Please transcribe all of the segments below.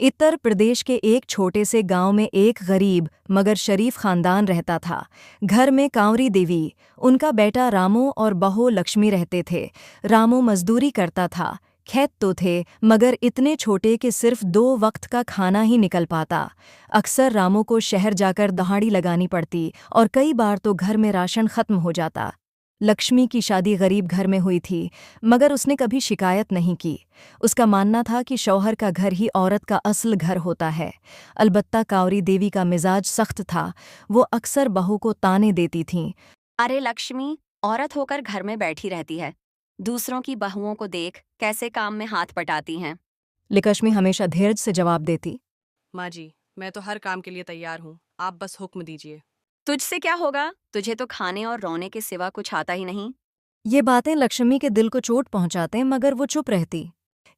उत्तर प्रदेश के एक छोटे से गांव में एक गरीब मगर शरीफ खानदान रहता था। घर में कांवरी देवी, उनका बेटा रामू और बहू लक्ष्मी रहते थे। रामू मजदूरी करता था। खेत तो थे मगर इतने छोटे कि सिर्फ 2 वक्त का खाना ही निकल पाता। अक्सर रामू को शहर जाकर दहाड़ी लगानी पड़ती और कई बार तो घर में राशन खत्म हो जाता। लक्ष्मी की शादी गरीब घर में हुई थी मगर उसने कभी शिकायत नहीं की। उसका मानना था कि शौहर का घर ही औरत का असल घर होता है। अलबत्ता कांवरी देवी का मिजाज सख्त था। वो अक्सर बहू को ताने देती थीं। अरे लक्ष्मी, औरत होकर घर में बैठी रहती है। दूसरों की बहुओं को देख कैसे काम में हाथ बटाती हैं। लक्ष्मी हमेशा धीरज से जवाब देती। माँ जी, मैं तो हर काम के लिए तैयार हूँ, आप बस हुक्म दीजिए। तुझसे क्या होगा? तुझे तो खाने और रोने के सिवा कुछ आता ही नहीं। ये बातें लक्ष्मी के दिल को चोट पहुंचाते मगर वो चुप रहती।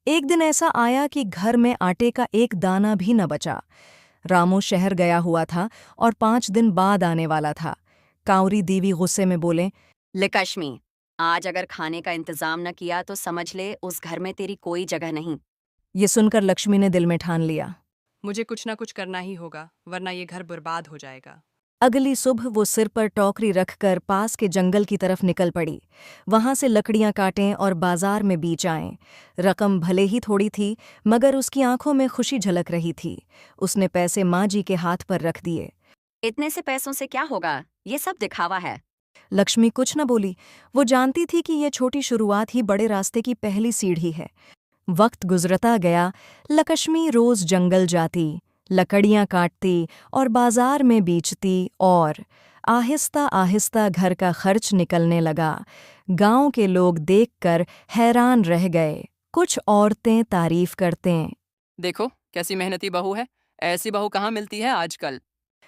एक दिन ऐसा आया कि घर में आटे का एक दाना भी न बचा। रामू शहर गया हुआ था और 5 दिन बाद आने वाला था। कांवरी देवी गुस्से में बोले। लक्ष्मी, आज अगर खाने का इंतजाम न किया तो समझ ले उस घर में तेरी कोई जगह नहीं। ये सुनकर लक्ष्मी ने दिल में ठान लिया। मुझे कुछ ना कुछ करना ही होगा, वरना ये घर बर्बाद हो जाएगा। अगली सुबह वो सिर पर टोकरी रखकर पास के जंगल की तरफ निकल पड़ी। वहां से लकड़ियां काटें और बाजार में बेच आएं। रकम भले ही थोड़ी थी मगर उसकी आंखों में खुशी झलक रही थी। उसने पैसे माँ जी के हाथ पर रख दिए। इतने से पैसों से क्या होगा? ये सब दिखावा है। लक्ष्मी कुछ न बोली। वो जानती थी कि ये छोटी शुरुआत ही बड़े रास्ते की पहली सीढ़ी है। वक्त गुजरता गया। लक्ष्मी रोज जंगल जाती, लकड़ियां काटती और बाजार में बेचती और आहिस्ता आहिस्ता घर का खर्च निकलने लगा। गांव के लोग देखकर हैरान रह गए। कुछ औरतें तारीफ करते देखो कैसी मेहनती बहू है, ऐसी बहू कहाँ मिलती है आजकल।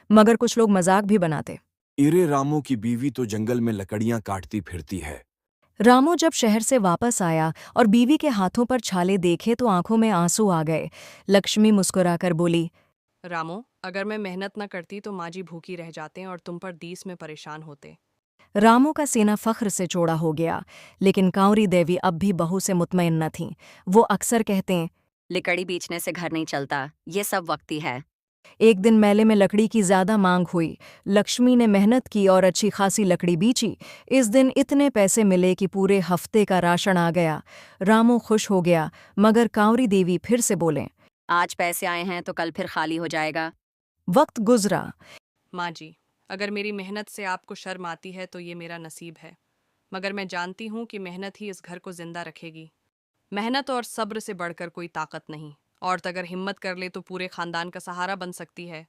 मगर कुछ लोग मजाक भी बनाते। इरे रामू की बीवी तो जंगल में लकड़ियां काटती फिरती है। रामू जब शहर से वापस आया और बीवी के हाथों पर छाले देखे तो आंखों में आंसू आ गए। लक्ष्मी मुस्कुराकर बोली। रामो, अगर मैं मेहनत न करती तो माँ जी भूखी रह जाते और तुम पर दीस में परेशान होते। रामू का सीना फख्र से चौड़ा हो गया। लेकिन कांवरी देवी अब भी बहू से मुतमईन न थीं। वो अक्सर कहते। लकड़ी बेचने से घर नहीं चलता, ये सब वक्ती है। एक दिन मेले में लकड़ी की ज्यादा मांग हुई। लक्ष्मी ने मेहनत की और अच्छी खासी लकड़ी बेची। इस दिन इतने पैसे मिले कि पूरे हफ्ते का राशन आ गया। रामू खुश हो गया मगर कांवरी देवी फिर से बोले। आज पैसे आए हैं तो कल फिर खाली हो जाएगा। वक्त गुजरा। माँ जी, अगर मेरी मेहनत से आपको शर्म आती है तो ये मेरा नसीब है, मगर मैं जानती हूँ कि मेहनत ही इस घर को जिंदा रखेगी। मेहनत और सब्र से बढ़कर कोई ताकत नहीं। औरत अगर हिम्मत कर ले तो पूरे खानदान का सहारा बन सकती है।